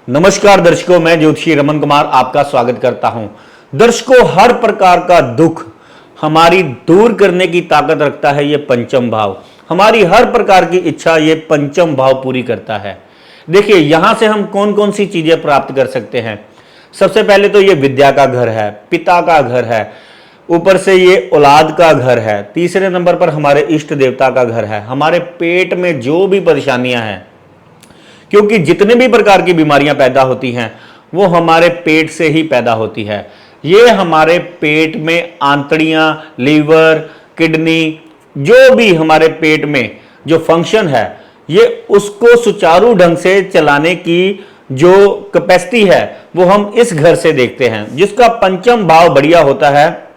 नमस्कार दर्शकों, मैं ज्योतिषी रमन कुमार आपका स्वागत करता हूं। दर्शकों, हर प्रकार का दुख हमारी दूर करने की ताकत रखता है ये पंचम भाव। हमारी हर प्रकार की इच्छा ये पंचम भाव पूरी करता है। देखिए, यहां से हम कौन कौन सी चीजें प्राप्त कर सकते हैं। सबसे पहले तो ये विद्या का घर है, पिता का घर है, ऊपर से ये औलाद का घर है। तीसरे नंबर पर हमारे इष्ट देवता का घर है। हमारे पेट में जो भी परेशानियां हैं, क्योंकि जितने भी प्रकार की बीमारियां पैदा होती हैं वो हमारे पेट से ही पैदा होती है। ये हमारे पेट में आंतड़ियां, लीवर, किडनी, जो भी हमारे पेट में जो फंक्शन है, ये उसको सुचारू ढंग से चलाने की जो कैपेसिटी है वो हम इस घर से देखते हैं। जिसका पंचम भाव बढ़िया होता है,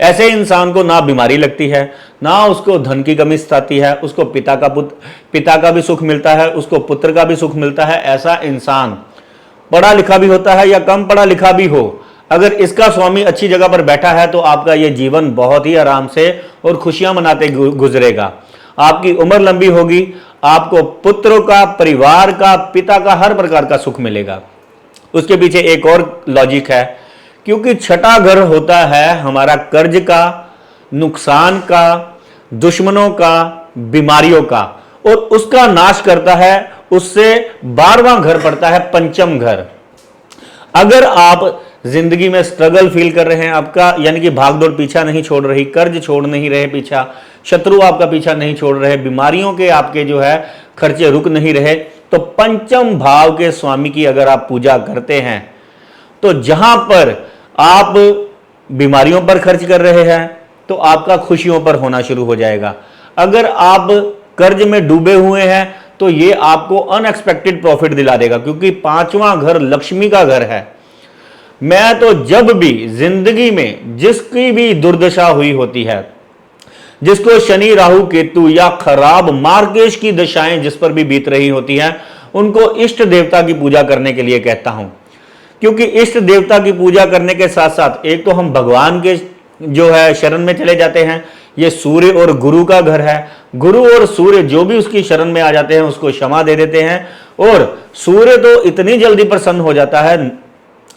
ऐसे इंसान को ना बीमारी लगती है, ना उसको धन की कमी सताती है, उसको पिता का भी सुख मिलता है, उसको पुत्र का भी सुख मिलता है। ऐसा इंसान पढ़ा लिखा भी होता है या कम पढ़ा लिखा भी हो, अगर इसका स्वामी अच्छी जगह पर बैठा है तो आपका यह जीवन बहुत ही आराम से और खुशियां मनाते गुजरेगा। आपकी उम्र लंबी होगी, आपको पुत्रों का, परिवार का, पिता का, हर प्रकार का सुख मिलेगा। उसके पीछे एक और लॉजिक है, क्योंकि छठा घर होता है हमारा कर्ज का, नुकसान का, दुश्मनों का, बीमारियों का, और उसका नाश करता है। उससे 12वां घर पड़ता है पंचम घर। अगर आप जिंदगी में स्ट्रगल फील कर रहे हैं, आपका यानी कि भागदौड़ पीछा नहीं छोड़ रही, कर्ज छोड़ नहीं रहे पीछा, शत्रु आपका पीछा नहीं छोड़ रहे, बीमारियों के आपके जो है खर्चे रुक नहीं रहे, तो पंचम भाव के स्वामी की अगर आप पूजा करते हैं तो जहां पर आप बीमारियों पर खर्च कर रहे हैं तो आपका खुशियों पर होना शुरू हो जाएगा। अगर आप कर्ज में डूबे हुए हैं तो ये आपको अनएक्सपेक्टेड प्रॉफिट दिला देगा, क्योंकि 5वां घर लक्ष्मी का घर है। मैं तो जब भी जिंदगी में जिसकी भी दुर्दशा हुई होती है, जिसको शनि, राहु, केतु या खराब मार्गेश की दशाएं जिस पर भी बीत रही होती हैं, उनको इष्ट देवता की पूजा करने के लिए कहता हूं। क्योंकि इष्ट देवता की पूजा करने के साथ साथ एक तो हम भगवान के जो है शरण में चले जाते हैं। ये सूर्य और गुरु का घर है। गुरु और सूर्य जो भी उसकी शरण में आ जाते हैं उसको क्षमा दे देते हैं, और सूर्य तो इतनी जल्दी प्रसन्न हो जाता है,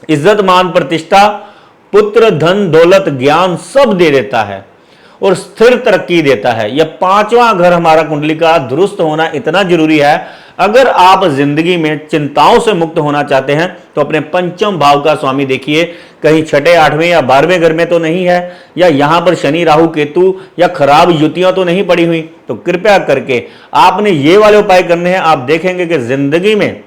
इज्जत, मान, प्रतिष्ठा, पुत्र, धन, दौलत, ज्ञान सब दे देता है और स्थिर तरक्की देता है। यह 5वां घर हमारा कुंडली का दुरुस्त होना इतना जरूरी है। अगर आप जिंदगी में चिंताओं से मुक्त होना चाहते हैं तो अपने पंचम भाव का स्वामी देखिए, कहीं छठे, 8वें या 12वें घर में तो नहीं है, या यहां पर शनि, राहु, केतु या खराब युतियां तो नहीं पड़ी हुई। तो कृपया करके आपने ये वाले उपाय करने हैं। आप देखेंगे कि जिंदगी में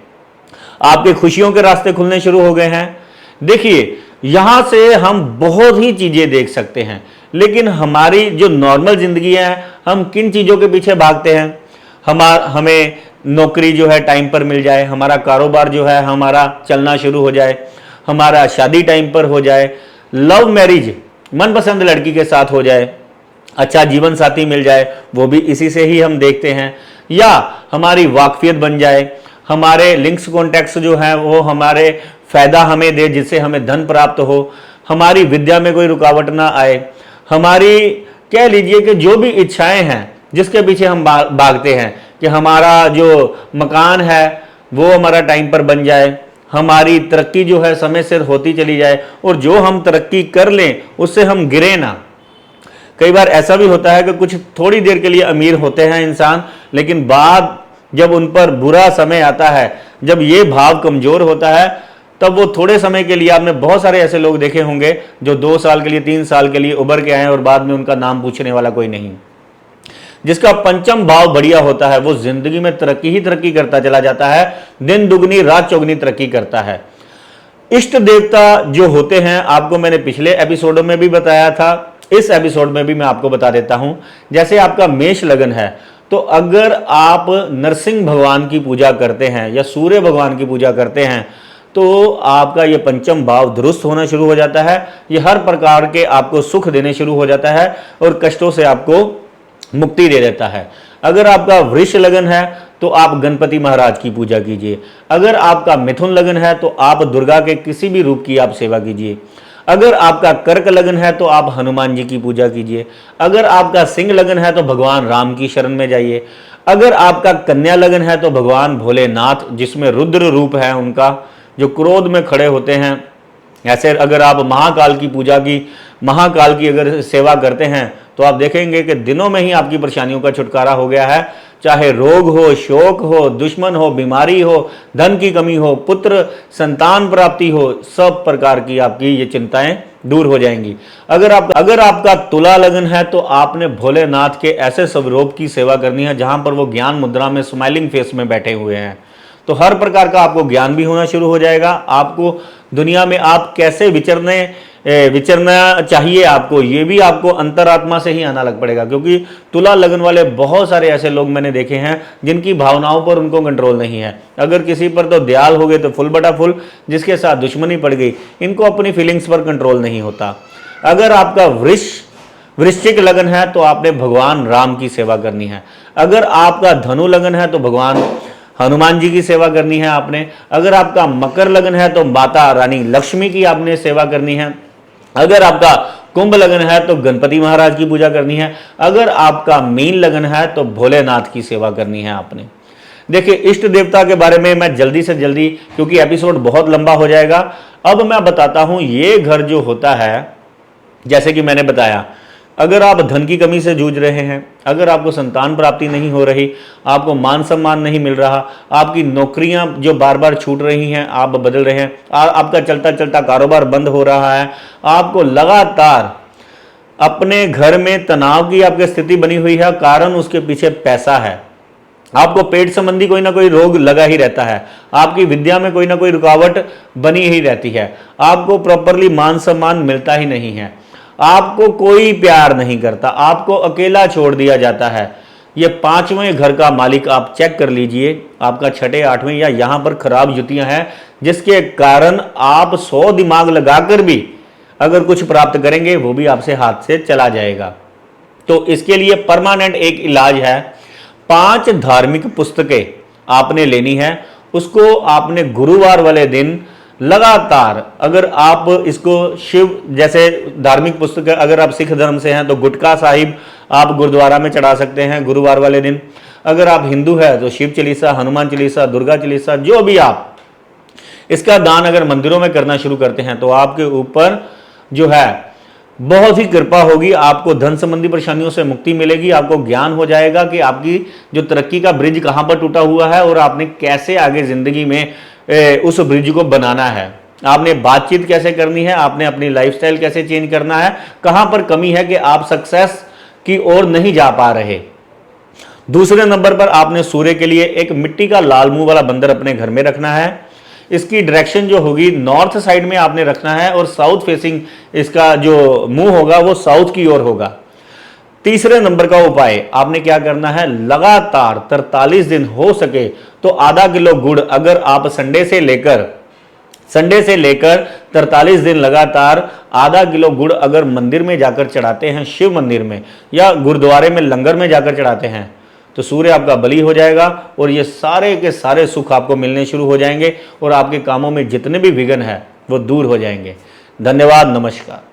आपके खुशियों के रास्ते खुलने शुरू हो गए हैं। देखिए, यहां से हम बहुत ही चीजें देख सकते हैं, लेकिन हमारी जो नॉर्मल जिंदगी है, हम किन चीजों के पीछे भागते हैं। हमें नौकरी जो है टाइम पर मिल जाए, हमारा कारोबार जो है हमारा चलना शुरू हो जाए, हमारा शादी टाइम पर हो जाए, लव मैरिज मनपसंद लड़की के साथ हो जाए, अच्छा जीवन साथी मिल जाए, वो भी इसी से ही हम देखते हैं, या हमारी वाकफियत बन जाए, हमारे लिंक्स कॉन्टैक्ट्स जो हैं वो हमारे फायदा हमें दे, जिससे हमें धन प्राप्त हो, हमारी विद्या में कोई रुकावट ना आए, हमारी कह लीजिए कि जो भी इच्छाएं हैं जिसके पीछे हम भागते हैं, कि हमारा जो मकान है वो हमारा टाइम पर बन जाए, हमारी तरक्की जो है समय से होती चली जाए, और जो हम तरक्की कर लें उससे हम गिरे ना। कई बार ऐसा भी होता है कि कुछ थोड़ी देर के लिए अमीर होते हैं इंसान, लेकिन बाद जब उन पर बुरा समय आता है, जब ये भाव कमजोर होता है, तब वो थोड़े समय के लिए, आपने बहुत सारे ऐसे लोग देखे होंगे जो 2 साल के लिए, 3 साल के लिए उभर के आए और बाद में उनका नाम पूछने वाला कोई नहीं। जिसका पंचम भाव बढ़िया होता है वो जिंदगी में तरक्की ही तरक्की करता चला जाता है, दिन दुगनी रात चौगनी तरक्की करता है। इष्ट देवता जो होते हैं, आपको मैंने पिछले एपिसोडों में भी बताया था, इस एपिसोड में भी मैं आपको बता देता हूं। जैसे आपका मेष लगन है, तो अगर आप नरसिंह भगवान की पूजा करते हैं या सूर्य भगवान की पूजा करते हैं तो आपका ये पंचम भाव दुरुस्त होना शुरू हो जाता है। ये हर प्रकार के आपको सुख देने शुरू हो जाता है और कष्टों से आपको मुक्ति दे देता है। अगर आपका वृष लगन है तो आप गणपति महाराज की पूजा कीजिए। अगर आपका मिथुन लगन है तो आप दुर्गा के किसी भी रूप की आप सेवा कीजिए। अगर आपका कर्क लगन है तो आप हनुमान जी की पूजा कीजिए। अगर आपका सिंह लगन है तो भगवान राम की शरण में जाइए। अगर आपका कन्या लगन है तो भगवान भोलेनाथ, जिसमें रुद्र रूप है उनका, जो क्रोध में खड़े होते हैं, ऐसे अगर आप महाकाल की अगर सेवा करते हैं तो आप देखेंगे कि दिनों में ही आपकी परेशानियों का छुटकारा हो गया है। चाहे रोग हो, शोक हो, दुश्मन हो, बीमारी हो, धन की कमी हो, पुत्र संतान प्राप्ति हो, सब प्रकार की आपकी ये चिंताएं दूर हो जाएंगी। अगर आपका तुला लगन है तो आपने भोलेनाथ के ऐसे स्वरूप की सेवा करनी है जहां पर वो ज्ञान मुद्रा में स्माइलिंग फेस में बैठे हुए हैं। तो हर प्रकार का आपको ज्ञान भी होना शुरू हो जाएगा। आपको दुनिया में आप कैसे विचरना चाहिए, आपको ये भी आपको अंतरात्मा से ही आना लग पड़ेगा, क्योंकि तुला लगन वाले बहुत सारे ऐसे लोग मैंने देखे हैं जिनकी भावनाओं पर उनको कंट्रोल नहीं है। अगर किसी पर तो दयाल हो गए तो फुल बटा फुल, जिसके साथ दुश्मनी पड़ गई, इनको अपनी फीलिंग्स पर कंट्रोल नहीं होता। अगर आपका वृश्चिक लगन है तो आपने भगवान राम की सेवा करनी है। अगर आपका धनु लगन है तो भगवान हनुमान जी की सेवा करनी है आपने। अगर आपका मकर लगन है तो माता रानी लक्ष्मी की आपने सेवा करनी है। अगर आपका कुंभ लगन है तो गणपति महाराज की पूजा करनी है। अगर आपका मीन लगन है तो भोलेनाथ की सेवा करनी है आपने। देखिए, इष्ट देवता के बारे में मैं जल्दी से जल्दी, क्योंकि एपिसोड बहुत लंबा हो जाएगा, अब मैं बताता हूं। ये घर जो होता है, जैसे कि मैंने बताया, अगर आप धन की कमी से जूझ रहे हैं, अगर आपको संतान प्राप्ति नहीं हो रही, आपको मान सम्मान नहीं मिल रहा, आपकी नौकरियां जो बार बार छूट रही हैं, आप बदल रहे हैं, आपका चलता चलता कारोबार बंद हो रहा है, आपको लगातार अपने घर में तनाव की आपकी स्थिति बनी हुई है, कारण उसके पीछे पैसा है, आपको पेट संबंधी कोई ना कोई रोग लगा ही रहता है, आपकी विद्या में कोई ना कोई रुकावट बनी ही रहती है, आपको प्रॉपरली मान सम्मान मिलता ही नहीं है, आपको कोई प्यार नहीं करता, आपको अकेला छोड़ दिया जाता है, ये 5वें घर का मालिक आप चेक कर लीजिए, आपका 6, 8वें या यहां पर खराब युतियां हैं, जिसके कारण आप 100 दिमाग लगाकर भी अगर कुछ प्राप्त करेंगे वो भी आपसे हाथ से चला जाएगा। तो इसके लिए परमानेंट एक इलाज है। 5 धार्मिक पुस्तकें आपने लेनी है, उसको आपने गुरुवार वाले दिन लगातार, अगर आप इसको शिव जैसे धार्मिक पुस्तक, अगर आप सिख धर्म से हैं तो गुटका साहिब आप गुरुद्वारा में चढ़ा सकते हैं गुरुवार वाले दिन। अगर आप हिंदू है तो शिव चालीसा, हनुमान चालीसा, दुर्गा चालीसा, जो भी आप इसका दान अगर मंदिरों में करना शुरू करते हैं तो आपके ऊपर जो है बहुत ही कृपा होगी, आपको धन संबंधी परेशानियों से मुक्ति मिलेगी, आपको ज्ञान हो जाएगा कि आपकी जो तरक्की का ब्रिज कहां पर टूटा हुआ है और आपने कैसे आगे जिंदगी में उस ब्रिज को बनाना है, आपने बातचीत कैसे करनी है, आपने अपनी लाइफस्टाइल कैसे चेंज करना है, कहां पर कमी है कि आप सक्सेस की ओर नहीं जा पा रहे। दूसरे नंबर पर आपने सूर्य के लिए एक मिट्टी का लाल मुंह वाला बंदर अपने घर में रखना है। इसकी डायरेक्शन जो होगी नॉर्थ साइड में आपने रखना है और साउथ फेसिंग इसका जो मुंह होगा वो साउथ की ओर होगा। तीसरे नंबर का उपाय आपने क्या करना है, लगातार 43 दिन हो सके तो आधा किलो गुड़, अगर आप संडे से लेकर 43 दिन लगातार आधा किलो गुड़ अगर मंदिर में जाकर चढ़ाते हैं, शिव मंदिर में या गुरुद्वारे में लंगर में जाकर चढ़ाते हैं, तो सूर्य आपका बली हो जाएगा और ये सारे के सारे सुख आपको मिलने शुरू हो जाएंगे और आपके कामों में जितने भी विघ्न है वो दूर हो जाएंगे। धन्यवाद, नमस्कार।